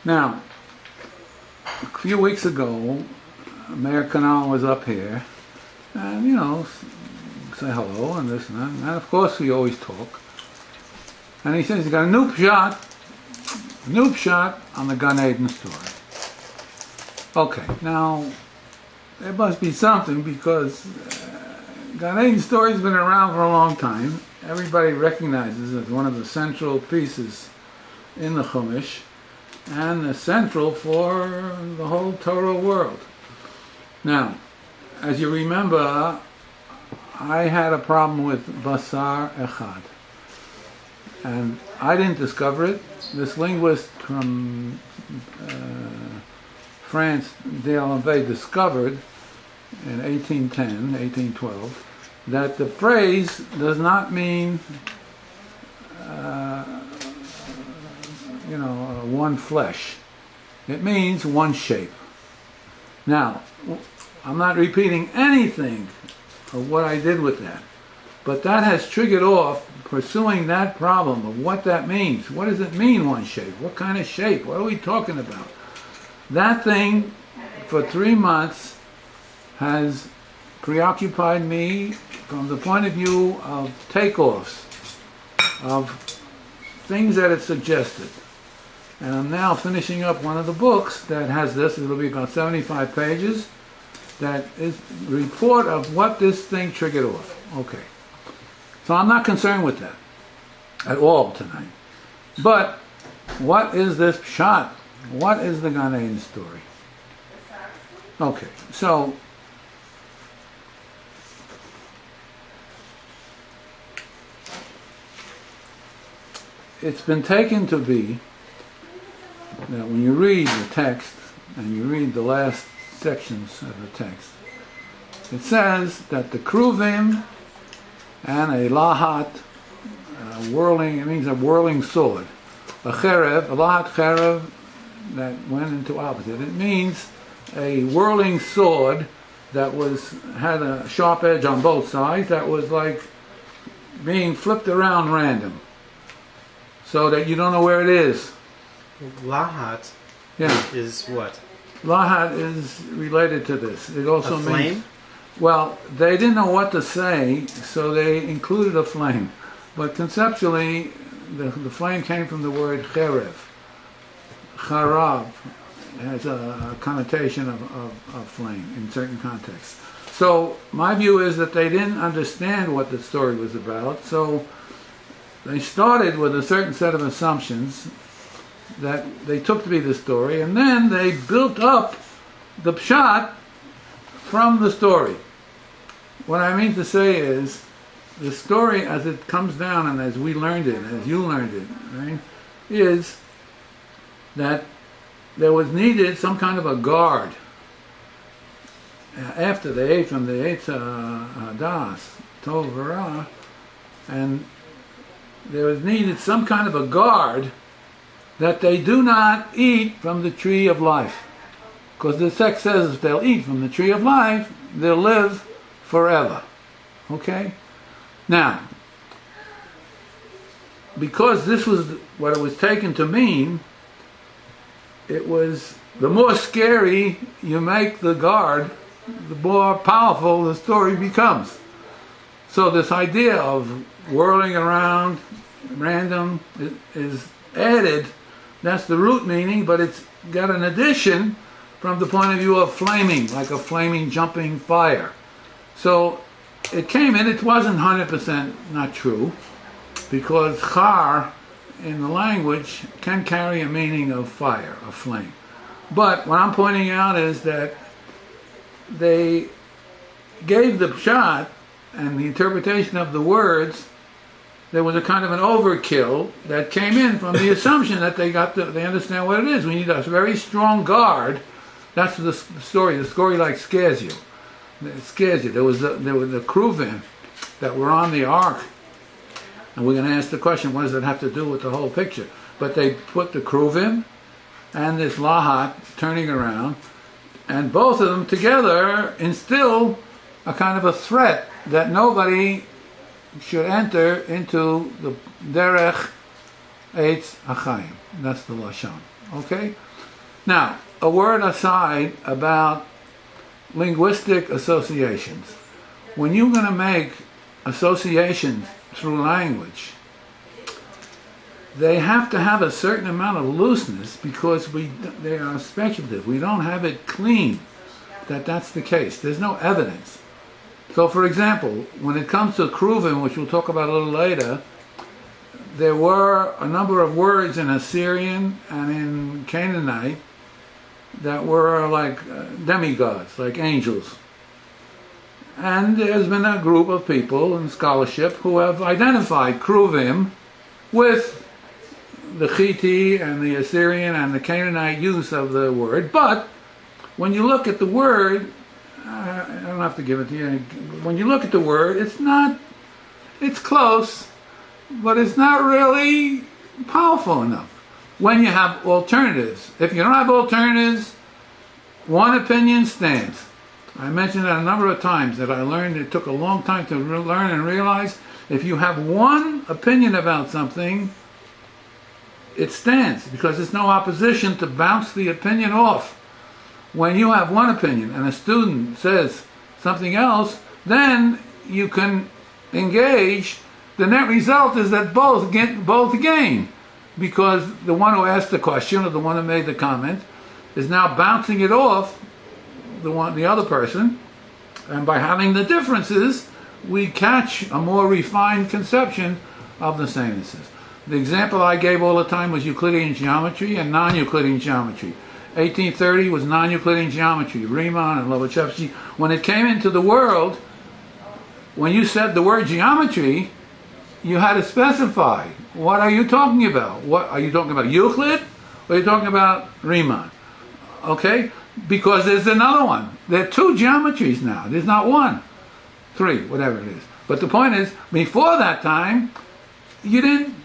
Now, a few weeks ago, Mayor Canal was up here, and say hello and this and that, and of course we always talk. And he says he's got a new pshat on the Gan Eden story. Okay, now there must be something, because Gan Eden story's been around for a long time. Everybody recognizes it as one of the central pieces in the Chumash, and essential for the whole Torah world. Now, as you remember, I had a problem with Basar Echad, and I didn't discover it. This linguist from France, D'Alembert, discovered in 1812 that the phrase does not mean one flesh. It means one shape. Now, I'm not repeating anything of what I did with that, but that has triggered off pursuing that problem of what that means. What does it mean, one shape? What kind of shape? What are we talking about? That thing, for 3 months, has preoccupied me from the point of view of takeoffs, of things that it suggested. And I'm now finishing up one of the books that has this. It'll be about 75 pages. That is a report of what this thing triggered off. Okay. So I'm not concerned with that at all tonight. But what is this pshat? What is the Gan Eden story? Okay, so it's been taken to be that when you read the text, and you read the last sections of the text, it says that the kruvim and a lahat, whirling, it means a whirling sword, a cherev, a lahat cherev that went into opposite. It means a whirling sword that had a sharp edge on both sides, that was like being flipped around random, so that you don't know where it is. Lahat is what? Lahat is related to this. It also a flame? means, well, they didn't know what to say, so they included a flame. But conceptually, the flame came from the word cherev. Charav has a connotation of flame in certain contexts. So my view is that they didn't understand what the story was about, so they started with a certain set of assumptions that they took to be the story, and then they built up the pshat from the story. What I mean to say is, the story as it comes down and as we learned it, as you learned it, right, is that there was needed some kind of a guard after they ate from the Eitz Hadas, Tov V'Ra, and there was needed some kind of a guard that they do not eat from the tree of life. Because the text says if they'll eat from the tree of life, they'll live forever. Okay? Now, because this was what it was taken to mean, it was the more scary you make the guard, the more powerful the story becomes. So this idea of whirling around random is added. That's the root meaning, but it's got an addition from the point of view of flaming, like a flaming jumping fire. So it came in, it wasn't 100% not true, because char in the language can carry a meaning of fire, of flame. But what I'm pointing out is that they gave the pshat and the interpretation of the words, there was a kind of an overkill that came in from the assumption that they understand what it is. We need a very strong guard. That's the story. The story like scares you. It scares you. There were the kruvim that were on the ark, and we're going to ask the question, what does that have to do with the whole picture? But they put the kruvim and this lahat turning around, and both of them together instill a kind of a threat that nobody should enter into the derech eitz hachayim. That's the lashon. Okay. Now, a word aside about linguistic associations. When you're going to make associations through language, they have to have a certain amount of looseness because they are speculative. We don't have it clean that that's the case. There's no evidence. So, for example, when it comes to Kruvim, which we'll talk about a little later, there were a number of words in Assyrian and in Canaanite that were like demigods, like angels. And there's been a group of people in scholarship who have identified Kruvim with the Chiti and the Assyrian and the Canaanite use of the word. But when you look at the word, I don't have to give it to you. When you look at the word, it's close, but it's not really powerful enough. When you have alternatives. If you don't have alternatives, one opinion stands. I mentioned that a number of times that I learned it took a long time to learn and realize if you have one opinion about something, it stands because there's no opposition to bounce the opinion off. When you have one opinion and a student says something else, then you can engage. The net result is that both gain, because the one who asked the question or the one who made the comment is now bouncing it off the other person, and by having the differences, we catch a more refined conception of the samenesses. The example I gave all the time was Euclidean geometry and non-Euclidean geometry. 1830 was non-Euclidean geometry, Riemann and Lobachevsky. When it came into the world, when you said the word geometry, you had to specify, what are you talking about? What are you talking about, Euclid? Or are you talking about Riemann? Okay? Because there's another one. There are two geometries now. There's not one. Three, whatever it is. But the point is, before that time, you didn't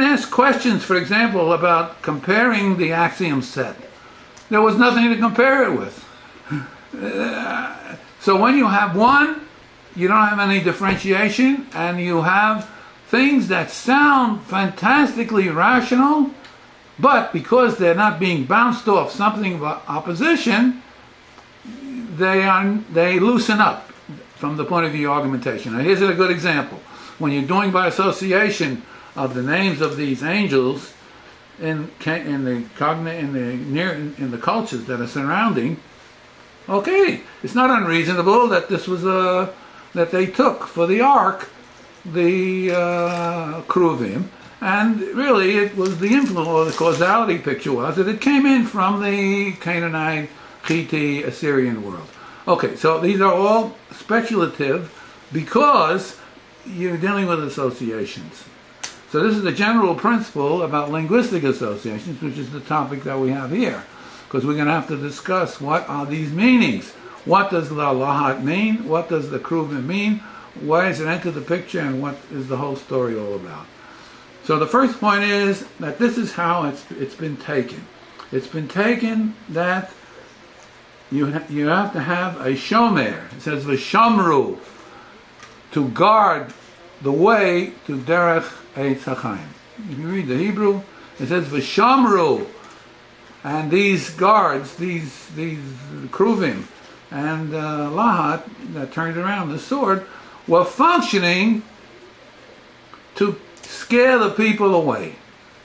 ask questions, for example, about comparing the axiom set. There was nothing to compare it with. So when you have one, you don't have any differentiation, and you have things that sound fantastically rational, but because they're not being bounced off something of opposition, they loosen up from the point of view of argumentation. Now here's a good example. When you're doing by association of the names of these angels in the cultures that are surrounding, okay, it's not unreasonable that this was that they took for the ark the Kruvim, and really it was the influence or the causality picture was that it came in from the Canaanite, Chiti, Assyrian world. Okay, so these are all speculative because you're dealing with associations. So this is the general principle about linguistic associations, which is the topic that we have here, because we're going to have to discuss what are these meanings. What does la lahat mean? What does the kruvim mean? Why does it enter the picture, and what is the whole story all about? So the first point is that this is how it's been taken. It's been taken that you have to have a shomer. It says v'shamru, to guard the way to derech eitz hachaim. If you read the Hebrew, it says v'shamru, and these guards, these kruvim and lahat that turned around the sword, were functioning to scare the people away.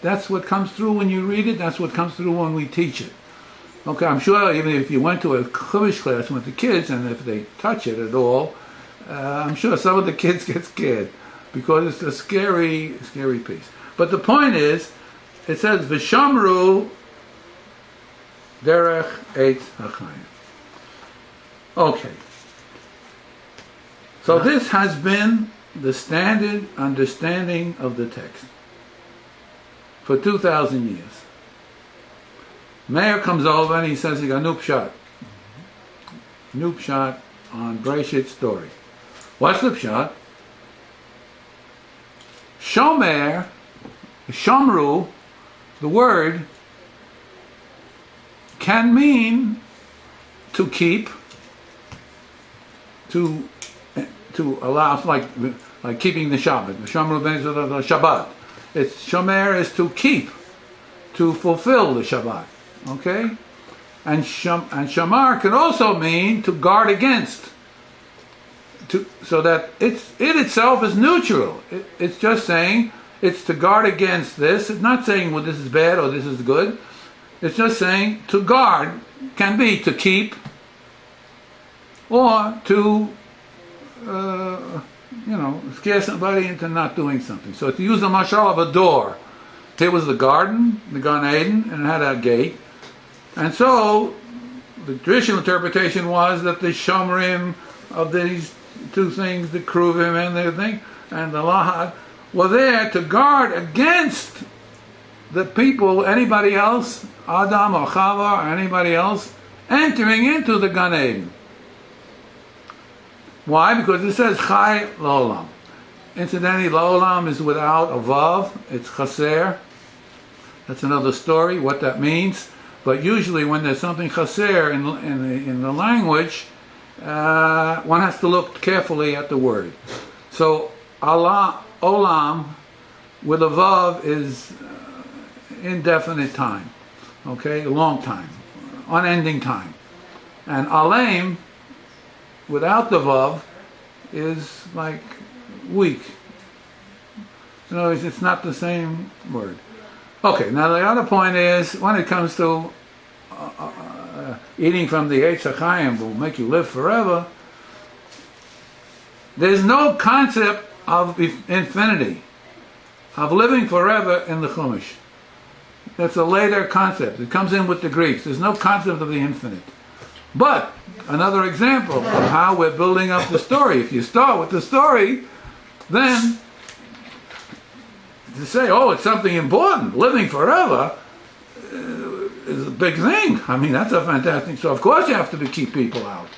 That's what comes through when you read it. That's what comes through when we teach it. Okay, I'm sure even if you went to a chumash class with the kids, and if they touch it at all, I'm sure some of the kids get scared because it's a scary piece. But the point is, it says v'shamru derech eitz hachaim. Okay. So this has been the standard understanding of the text for 2,000 years. Meir comes over and he says he got new pshat. New pshat on Breshit's story. What's the pshat? Shomer, shamru, the word, can mean to keep, to allow, like keeping the Shabbat. Shamru ben the Shabbat. It's shomer is to keep, to fulfill the Shabbat. Okay? And shamar can also mean to guard against. So that it itself is neutral. It's just saying it's to guard against this. It's not saying, well, this is bad or this is good. It's just saying to guard can be to keep or to, scare somebody into not doing something. So to use the mashal of a door, there was the garden, the Gan Eden, and it had a gate. And so the traditional interpretation was that the shomrim of these two things, the kruvim and the thing, and the lahad, were there to guard against the people, anybody else, Adam or Chava or anybody else, entering into the Gan Eden. Why? Because it says Chai Lo'olam. Incidentally, Lo'olam is without a vav, it's chaser. That's another story, what that means. But usually when there's something chaser in the language, one has to look carefully at the word. So Allah, olam, with a vav is indefinite time, okay, a long time, unending time. And alaim, without the vav, is like weak. In other words, it's not the same word. Okay, now the other point is, when it comes to eating from the Eitz HaChaim will make you live forever, there's no concept of infinity, of living forever in the Chumash. That's a later concept. It comes in with the Greeks. There's no concept of the infinite. But another example of how we're building up the story. If you start with the story, then to say, oh, it's something important, living forever, is a big thing. I mean, that's a fantastic. So of course you have to keep people out,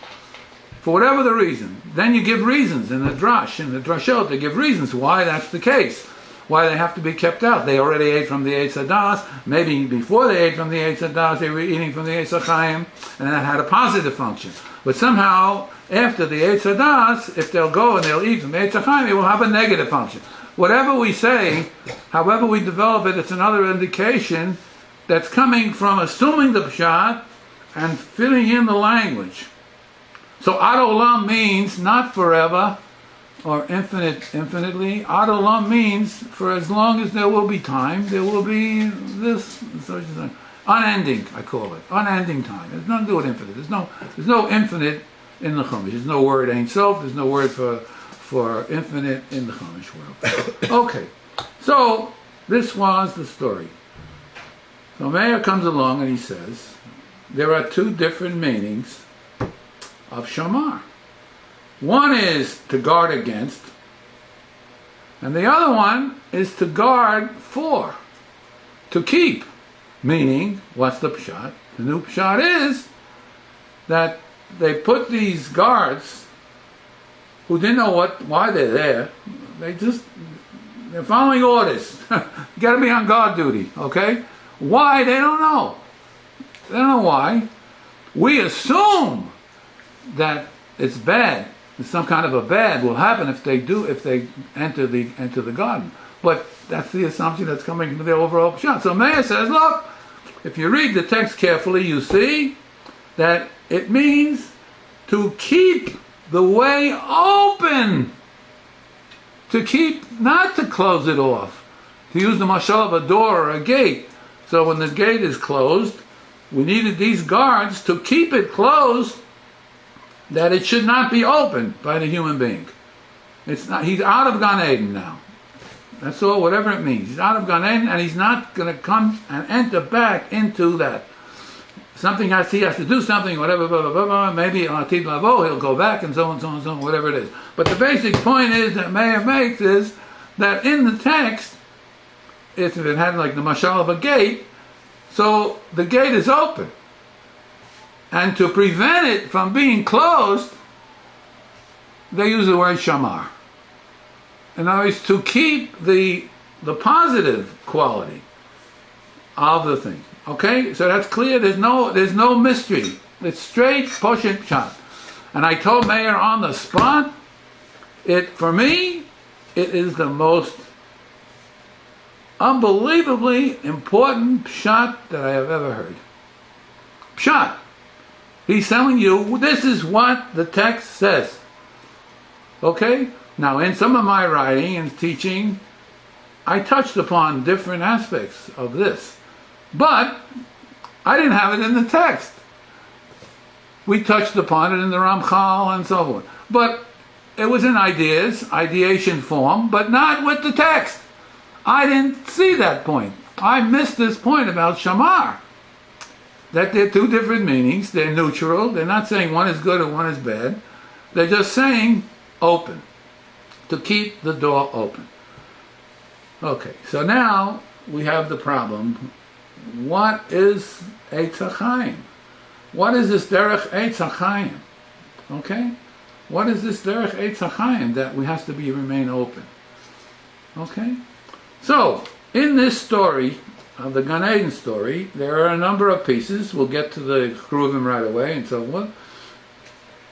for whatever the reason. Then you give reasons in the drash, in the drashot. They give reasons why that's the case, why they have to be kept out. They already ate from the Eitz Hadas. Maybe before they ate from the Eitz Hadas, they were eating from the Eitz HaChaim, and that had a positive function. But somehow, after the Eitz Hadas, if they'll go and they'll eat from the Eitz HaChaim, it will have a negative function. Whatever we say, however we develop it, it's another indication that's coming from assuming the pshat and filling in the language. So ad olam means not forever or infinitely. Ad olam means for as long as there will be time, there will be this, unending, I call it, unending time. It's nothing to do with infinite. There's no infinite in the Chumash. There's no word Ein Sof. There's no word for infinite in the Chumash world. Okay, so this was the story. So Meir comes along and he says, there are two different meanings of shamar. One is to guard against, and the other one is to guard for, to keep. Meaning, what's the pshat? The new pshat is that they put these guards who didn't know why they're there. They're following orders. You got to be on guard duty, okay? Why? They don't know. They don't know why. We assume that it's bad. Some kind of a bad will happen if they enter the garden. But that's the assumption that's coming from the overall pshat. So Meir says, look, if you read the text carefully, you see that it means to keep the way open. To keep, not to close it off. To use the mashal of a door or a gate. So when the gate is closed, we needed these guards to keep it closed, that it should not be opened by the human being. It's not. He's out of Gan Eden now. That's all, whatever it means. He's out of Gan Eden, and he's not going to come and enter back into that. He has to do something, whatever, blah, blah, blah, blah. Maybe on Atid Lavo, he'll go back, and so on, so on, so on, whatever it is. But the basic point is that Meir makes is that in the text, if it had like the mashal of a gate, so the gate is open. And to prevent it from being closed, they use the word shamar. In other words, to keep the positive quality of the thing. Okay? So that's clear. There's no mystery. It's straight poshet pshat. And I told Meir on the spot, for me, it is the most unbelievably important pshat that I have ever heard. pshat. He's telling you, this is what the text says. Okay? Now, in some of my writing and teaching, I touched upon different aspects of this. But I didn't have it in the text. We touched upon it in the Ramchal and so forth. But it was in ideation form, but not with the text. I didn't see that point. I missed this point about shamar. That they're two different meanings. They're neutral. They're not saying one is good or one is bad. They're just saying open. To keep the door open. Okay, so now we have the problem. What is Eitz HaChaim? What is this derech Eitz HaChaim? Okay? What is this derech Eitz HaChaim that we have to remain open? Okay? So, in this story, of the Gan Eden story, there are a number of pieces. We'll get to the Kruvim right away and so forth.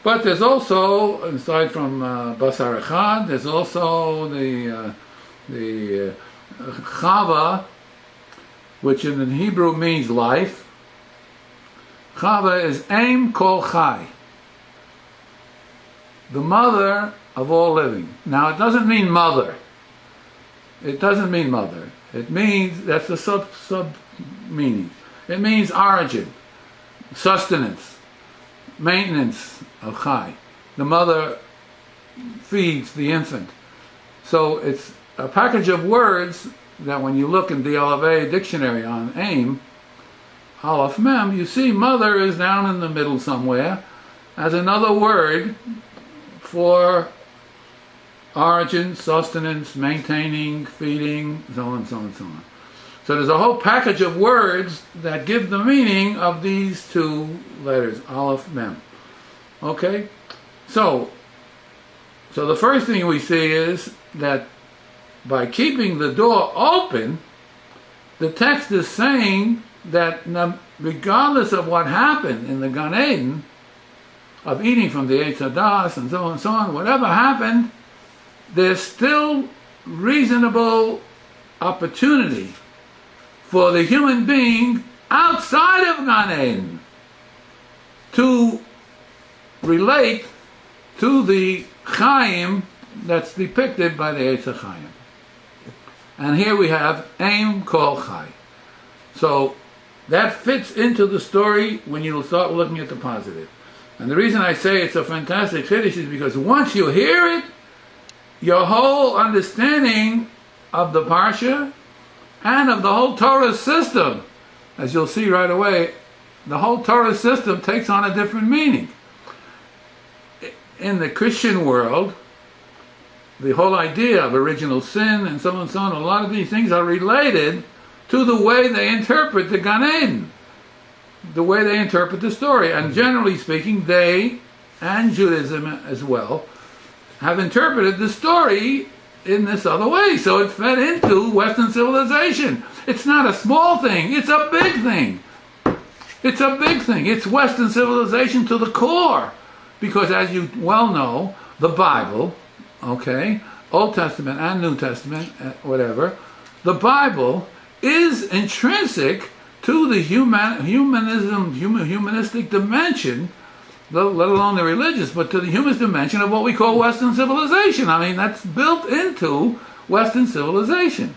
But there's also, aside from Basar Echad, there's also the Chava, which in Hebrew means life. Chava is Aim Kol Chai, the mother of all living. Now, it doesn't mean mother. It doesn't mean mother. It means, that's the sub meaning. It means origin, sustenance, maintenance of Chai. The mother feeds the infant. So it's a package of words that when you look in the LFA dictionary on aim, Aleph Mem, you see mother is down in the middle somewhere as another word for origin, sustenance, maintaining, feeding, so on, so on, so on. So there's a whole package of words that give the meaning of these two letters, Aleph, Mem. Okay? So the first thing we see is that by keeping the door open, the text is saying that regardless of what happened in the Gan Eden, of eating from the Eitz Hadas and so on, whatever happened, there's still reasonable opportunity for the human being outside of Gan Eden to relate to the Chaim that's depicted by the Eitz HaChaim. And here we have Aim Kol Chai. So that fits into the story when you start looking at the positive. And the reason I say it's a fantastic Chiddush is because once you hear it, your whole understanding of the Parsha and of the whole Torah system, as you'll see right away, the whole Torah system takes on a different meaning. In the Christian world, the whole idea of original sin and so on, a lot of these things are related to the way they interpret the Gan Eden, the way they interpret the story. And generally speaking, they, and Judaism as well, have interpreted the story in this other way. So it fed into Western civilization. It's not a small thing, it's a big thing. It's a big thing. It's Western civilization to the core. Because as you well know, the Bible, okay, Old Testament and New Testament, whatever, the Bible is intrinsic to the humanistic dimension, let alone the religious, but to the humanist dimension of what we call Western civilization. I mean, that's built into Western civilization.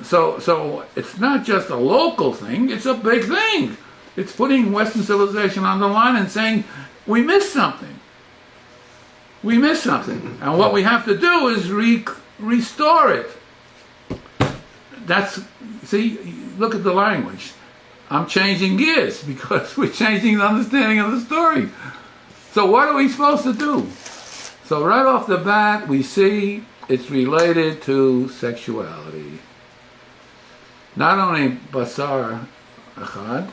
So it's not just a local thing, it's a big thing. It's putting Western civilization on the line and saying, we missed something. We missed something. And what we have to do is restore it. See, look at the language. I'm changing gears because we're changing the understanding of the story. So what are we supposed to do? So right off the bat, we see it's related to sexuality. Not only basar echad,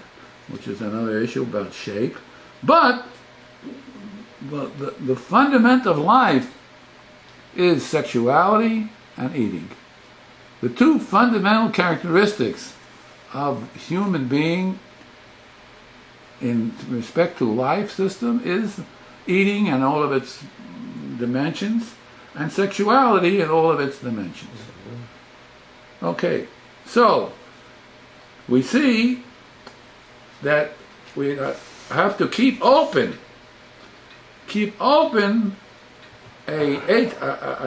which is another issue about shape, but the fundament of life is sexuality and eating. The two fundamental characteristics of human being in respect to life system is eating and all of its dimensions, and sexuality and all of its dimensions. Okay, so we see that we have to keep open a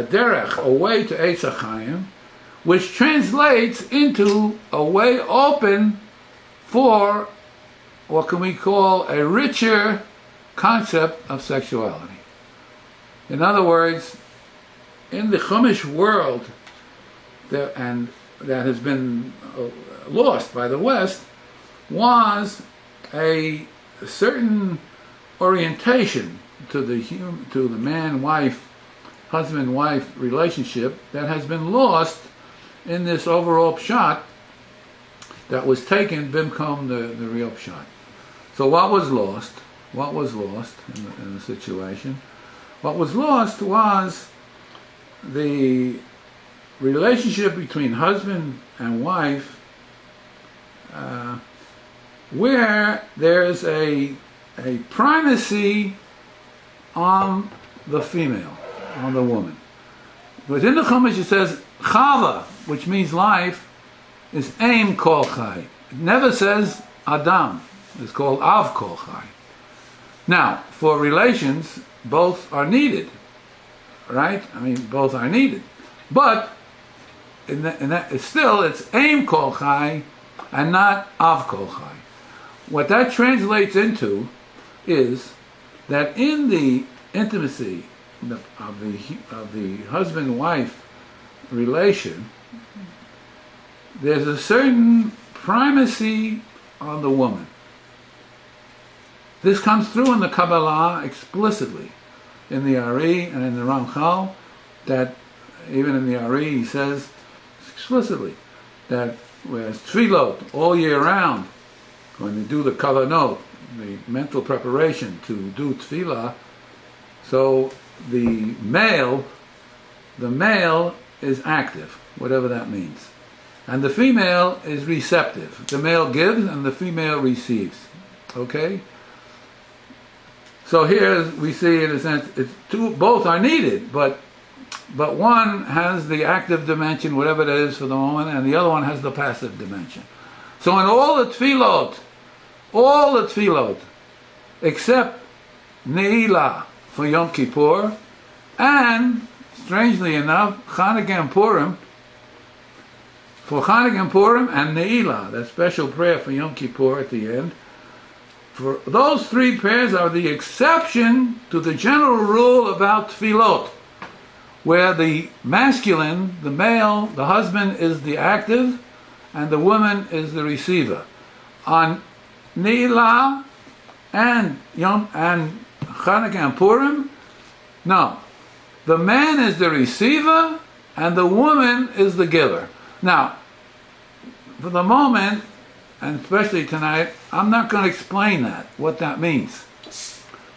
derech, a way to Eitz HaChaim, which translates into a way open for what can we call a richer concept of sexuality. In other words, in the Chumash world, and that has been lost by the West, was a certain orientation to the man-wife, husband-wife relationship that has been lost in this overall pshat that was taken bimkom the real pshat. So what was lost? What was lost in the situation? What was lost was the relationship between husband and wife, where there's a primacy on the female, on the woman. Within the Chumash it says Chava, which means life, is Aim Kol Chai. It never says Adam. It's called Av Kol Chai. Now, for relations, both are needed, right? I mean, both are needed. But it's Aim Kol Chai and not Av Kol Chai. What that translates into is that in the intimacy of the husband-wife relation, there's a certain primacy on the woman. This comes through in the Kabbalah explicitly, in the Ari and in the Ramchal, that even in the Ari he says explicitly that whereas tefillot all year round, when they do the kavanot, the mental preparation to do tefillah, so the male is active, whatever that means. And the female is receptive. The male gives and the female receives. Okay? So here we see in a sense both are needed, but one has the active dimension, whatever it is for the moment, and the other one has the passive dimension. So in all the tefillot, except Ne'ilah for Yom Kippur, and strangely enough, Chanukah and Purim, for Chanukah and Purim and Ne'ilah, that special prayer for Yom Kippur at the end, for those three prayers are the exception to the general rule about tefillot, where the masculine, the male, the husband is the active, and the woman is the receiver. On Ne'ilah and Chanukah and Purim, no. The man is the receiver and the woman is the giver. Now, for the moment, and especially tonight, I'm not going to explain what that means.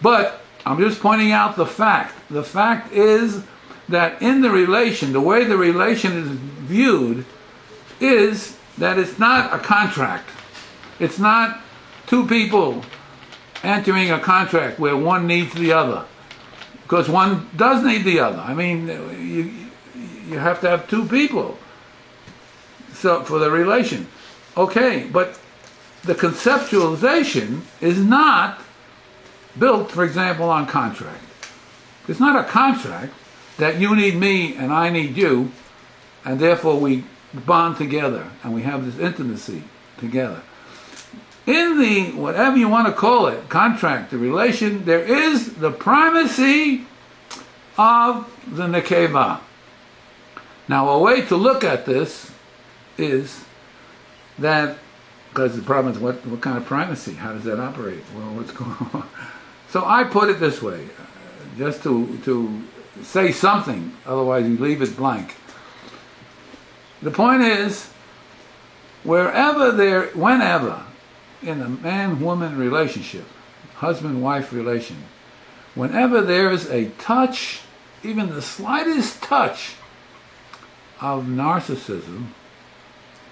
But I'm just pointing out the fact. The fact is that in the relation, the way the relation is viewed is that it's not a contract. It's not two people entering a contract where one needs the other. Because one does need the other. I mean, you have to have two people so for the relation. Okay, but the conceptualization is not built, for example, on contract. It's not a contract that you need me and I need you, and therefore we bond together and we have this intimacy together. In the, whatever you want to call it, contract, the relation, there is the primacy of the nekeva. Now, a way to look at this is that, because the problem is what kind of primacy? How does that operate? Well, what's going on? So I put it this way, just to say something, otherwise you leave it blank. The point is, whenever, in a man-woman relationship, husband-wife relation, whenever there is a touch, even the slightest touch of narcissism,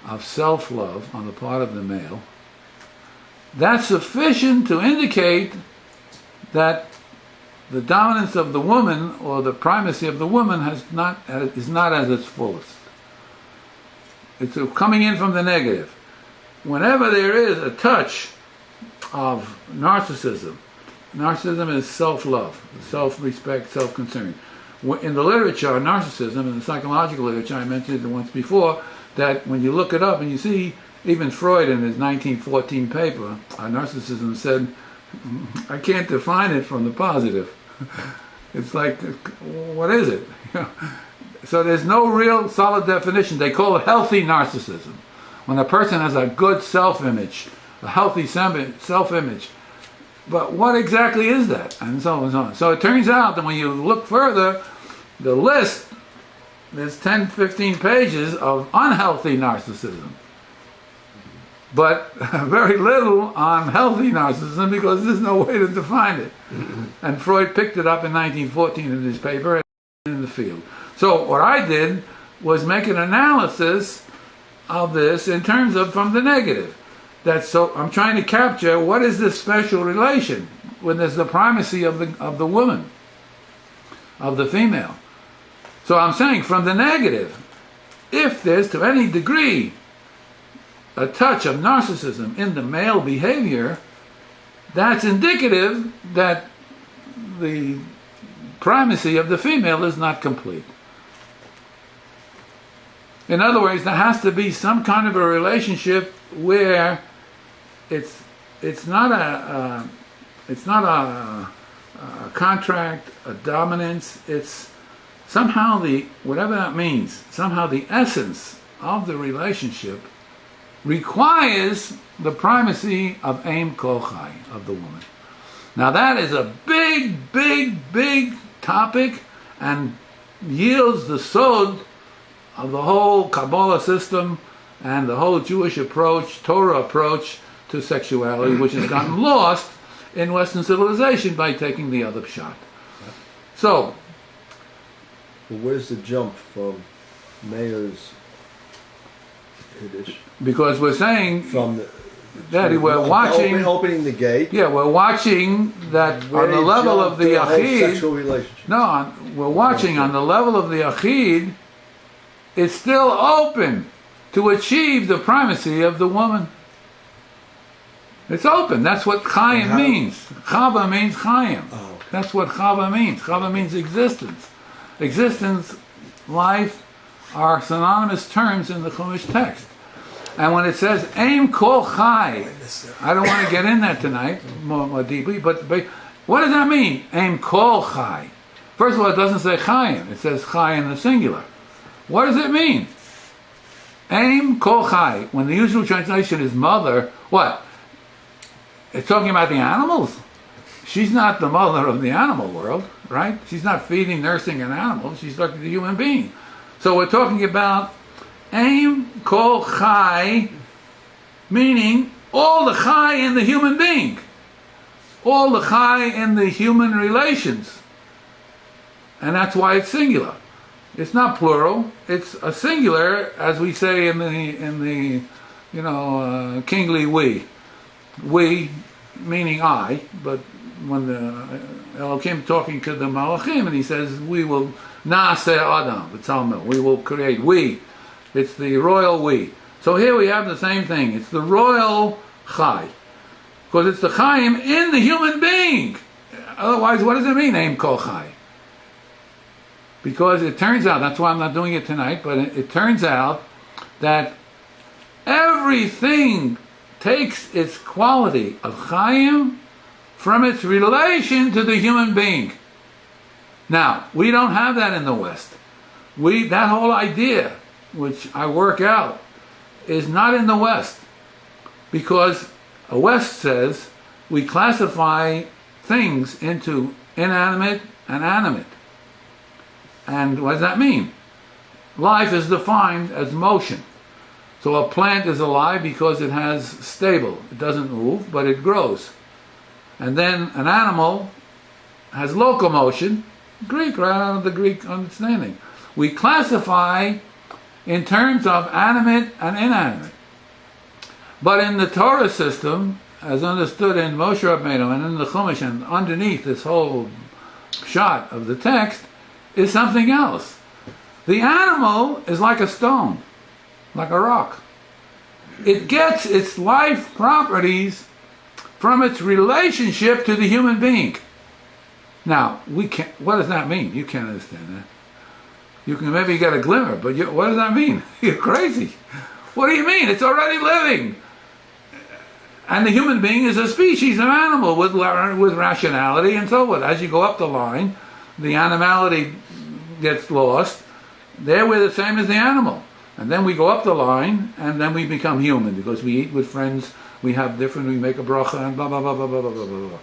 of self-love on the part of the male, that's sufficient to indicate that the dominance of the woman or the primacy of the woman is not as its fullest. It's coming in from the negative. Whenever there is a touch of narcissism. Narcissism is self-love, self-respect, self-concern. In the literature on narcissism, in the psychological literature, I mentioned it once before, that when you look it up and you see, even Freud in his 1914 paper on narcissism said, I can't define it from the positive. It's like, what is it? So there's no real solid definition. They call it healthy narcissism. When a person has a good self-image, a healthy self-image. But what exactly is that? And so on and so on. So it turns out that when you look further, the list, there's 10, 15 pages of unhealthy narcissism. But very little on healthy narcissism because there's no way to define it. And Freud picked it up in 1914 in his paper and in the field. So what I did was make an analysis of this in terms of from the negative. So I'm trying to capture what is this special relation when there's the primacy of the woman, of the female. So I'm saying from the negative, if there's to any degree a touch of narcissism in the male behavior, that's indicative that the primacy of the female is not complete. In other words, there has to be some kind of a relationship where it's not a contract, a dominance. It's somehow whatever that means. Somehow the essence of the relationship requires the primacy of Aim Kol Chai, of the woman. Now that is a big, big, big topic and yields the sod of the whole Kabbalah system and the whole Jewish approach, Torah approach to sexuality, which has gotten lost in Western civilization by taking the other shot. So, well, where's the jump from Meir's Yiddish? Because we're saying, from Daddy, we're watching opening the gate. Yeah, we're watching that on the level of the Yachid. No, we're watching on the level of the Yachid. It's still open to achieve the primacy of the woman. It's open. That's what Chaim means. Chava means Chaim. Oh, okay. That's what Chava means. Chava means existence. Existence, life are synonymous terms in the Chumash text. And when it says Aim Kol Chai, I don't want to get in that tonight more deeply, but what does that mean? Aim Kol Chai. First of all, it doesn't say Chaim. It says Chai in the singular. What does it mean? Aim Kol Chai. When the usual translation is mother, what? It's talking about the animals. She's not the mother of the animal world, right? She's not feeding, nursing an animal. She's talking to the human being. So we're talking about Aim Kol Chai, meaning all the Chai in the human being. All the Chai in the human relations. And that's why it's singular. It's not plural. It's a singular, as we say in the kingly we. We, meaning I, but when the Elohim talking to the Malachim, and he says, we will Naaseh Adam, B'Tzalmel, we will create, we. It's the royal we. So here we have the same thing. It's the royal Chai. Because it's the Chaim in the human being. Otherwise, what does it mean, Aim Kol Chai? Because it turns out, that's why I'm not doing it tonight, but it turns out that everything takes its quality of Chaim from its relation to the human being. Now, we don't have that in the West. That whole idea, which I work out, is not in the West. Because the West says we classify things into inanimate and animate. And what does that mean? Life is defined as motion. So a plant is alive because it has stable. It doesn't move, but it grows. And then an animal has locomotion, Greek, right out of the Greek understanding. We classify in terms of animate and inanimate. But in the Torah system, as understood in Moshe Rabbeinu and in the Chumash and underneath this whole shot of the text, is something else. The animal is like a stone, like a rock. It gets its life properties from its relationship to the human being. Now, we can't. What does that mean? You can't understand that. You can maybe get a glimmer, but what does that mean? You're crazy. What do you mean? It's already living. And the human being is a species of animal with rationality and so forth. As you go up the line, the animality gets lost. There we're the same as the animal. And then we go up the line, and then we become human because we eat with friends, we make a bracha, and blah, blah, blah, blah, blah, blah, blah, blah.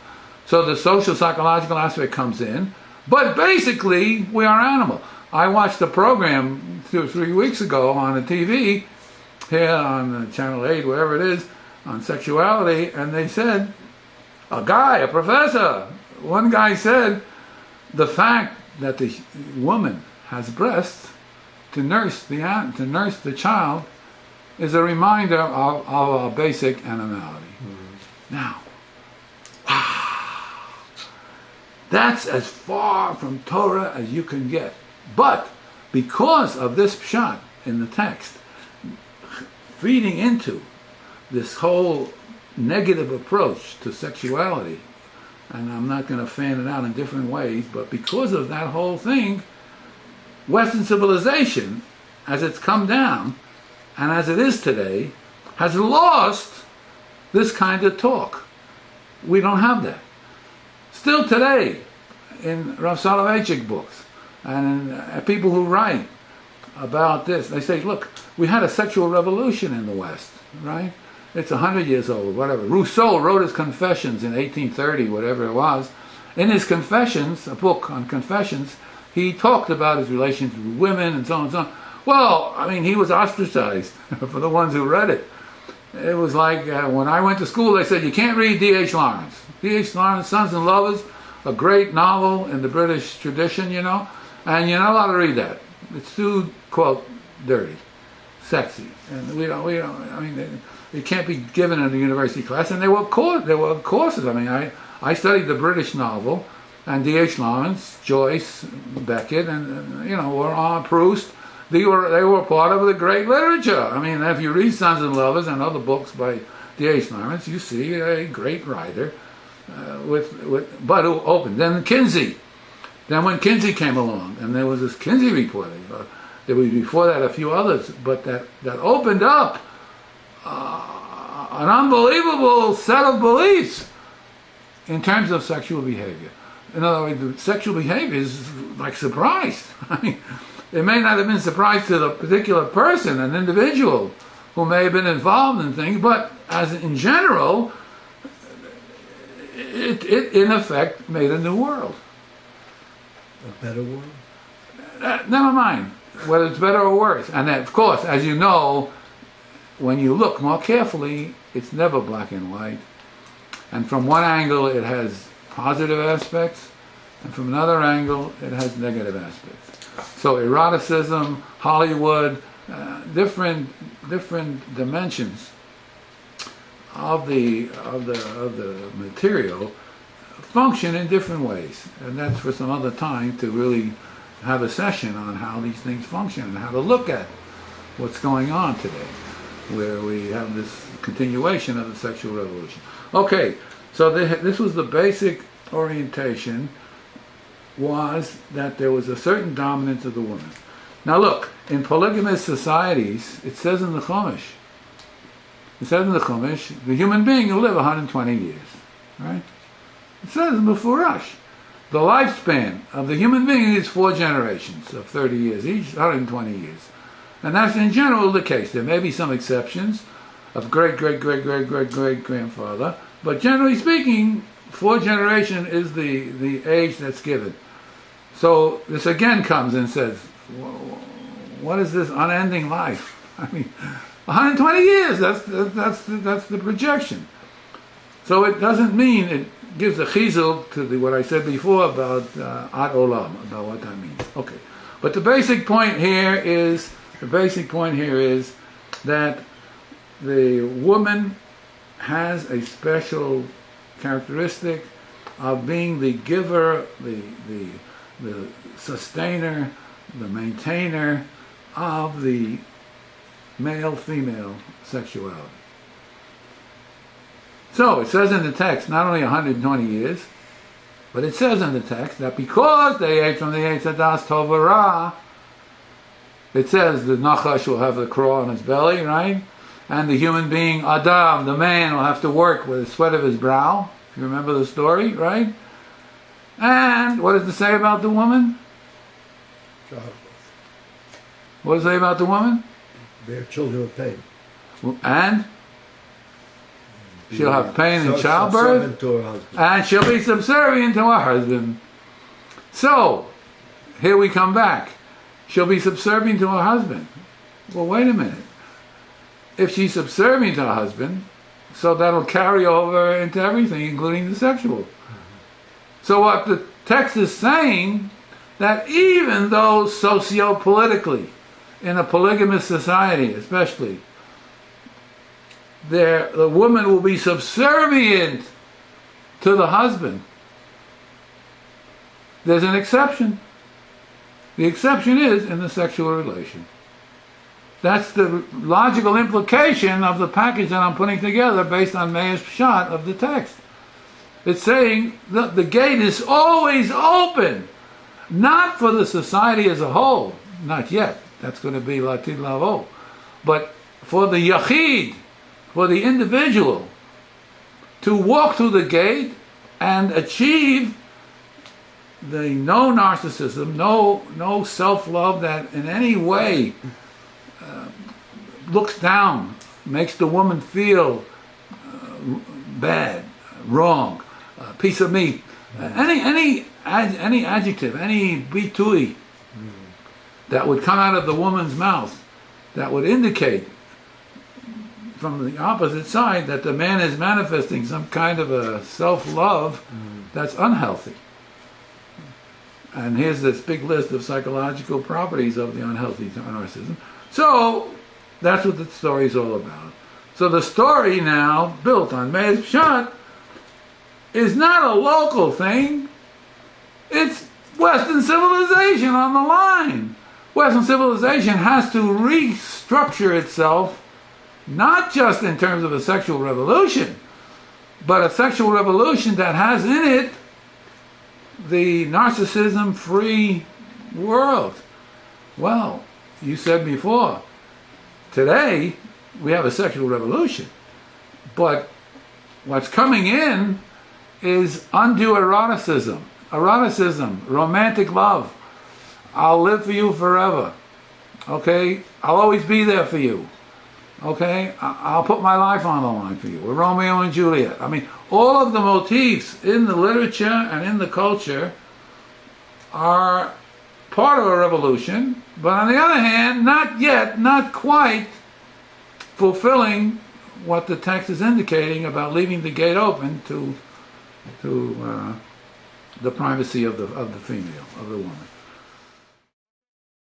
So the social, psychological aspect comes in. But basically, we are animal. I watched a program 2 or 3 weeks ago on the TV, here on Channel 8, wherever it is, on sexuality, and they said, a professor, one guy said, the fact that the woman has breasts to nurse the child is a reminder of our basic animality. Mm-hmm. Now, wow, that's as far from Torah as you can get. But because of this pshat in the text, feeding into this whole negative approach to sexuality, and I'm not going to fan it out in different ways, but because of that whole thing, Western civilization, as it's come down, and as it is today, has lost this kind of talk. We don't have that. Still today, in Rav Soloveitchik books, and in, people who write about this, they say, look, we had a sexual revolution in the West, right? It's 100 years old, whatever. Rousseau wrote his Confessions in 1830, whatever it was. In his Confessions, a book on Confessions, he talked about his relations with women and so on and so on. Well, I mean, he was ostracized for the ones who read it. It was like when I went to school, they said, you can't read D.H. Lawrence. D.H. Lawrence, Sons and Lovers, a great novel in the British tradition, you know, and you're not allowed to read that. It's too, quote, dirty, sexy. And we don't, I mean, it can't be given in a university class. And there were courses. I mean, I studied the British novel, and D.H. Lawrence, Joyce, Beckett, and you know, were on Proust. They were part of the great literature. I mean, if you read Sons and Lovers and other books by D.H. Lawrence, you see a great writer but who opened. Then Kinsey. Then when Kinsey came along, and there was this Kinsey report, there was before that a few others, but that opened up an unbelievable set of beliefs in terms of sexual behavior. In other words, the sexual behavior is like surprise. I mean, it may not have been surprise to the particular person, an individual who may have been involved in things, but as in general, it in effect made a new world. A better world? Never mind whether it's better or worse. And then, of course, as you know, when you look more carefully, it's never black and white. And from one angle, it has positive aspects, and from another angle, it has negative aspects. So eroticism, Hollywood, different dimensions of the material function in different ways, and that's for some other time to really have a session on how these things function and how to look at what's going on today, where we have this continuation of the sexual revolution. Okay, so this was the basic orientation, was that there was a certain dominance of the woman. Now look, in polygamous societies, it says in the Chumash, the human being will live 120 years, right? It says in Mufurash, the lifespan of the human being is 4 generations of 30 years each, 120 years. And that's in general the case. There may be some exceptions of great-great-great-great-great-great-grandfather, but generally speaking, 4 generations is the age that's given. So this again comes and says, what is this unending life? I mean, 120 years, that's the projection. So it doesn't mean it gives a chizuk to what I said before about ad olam, about what that means. Okay, but the basic point here is that the woman has a special characteristic of being the giver, the sustainer, the maintainer of the male-female sexuality. So it says in the text, not only 120 years, but it says in the text that because they ate from the Eitz Hadas Tov Ra, it says the Nachash will have the craw on his belly, right? And the human being, Adam, the man, will have to work with the sweat of his brow. You remember the story, right? And what does it say about the woman? Childbirth. What does it say about the woman? Bear children with pain. And she'll have pain in childbirth, Subservient to her husband. and she'll be subservient to her husband. So, here we come back. She'll be subservient to her husband. Well, wait a minute. If she's subservient to her husband, so that'll carry over into everything, including the sexual. So what the text is saying, that even though socio-politically, in a polygamous society especially, the woman will be subservient to the husband, there's an exception. The exception is in the sexual relation. That's the logical implication of the package that I'm putting together based on Meir's pshat of the text. It's saying that the gate is always open, not for the society as a whole, not yet, that's going to be Latid Lavo, but for the Yachid, for the individual, to walk through the gate and achieve the no narcissism, no self-love that in any way looks down, makes the woman feel bad, wrong, piece of meat, any adjective, any bitui that would come out of the woman's mouth that would indicate from the opposite side that the man is manifesting some kind of a self-love that's unhealthy. And here's this big list of psychological properties of the unhealthy narcissism. So that's what the story is all about. So the story now, built on Meir's pshat, is not a local thing. It's Western civilization on the line. Western civilization has to restructure itself, not just in terms of a sexual revolution, but a sexual revolution that has in it the narcissism-free world. Well, you said before, today we have a sexual revolution, but what's coming in is undue eroticism, romantic love. I'll live for you forever. Okay? I'll always be there for you. Okay? I'll put my life on the line for you. We're Romeo and Juliet. I mean, all of the motifs in the literature and in the culture are part of a revolution, but on the other hand, not yet, not quite fulfilling what the text is indicating about leaving the gate open to the privacy of the female, of the woman.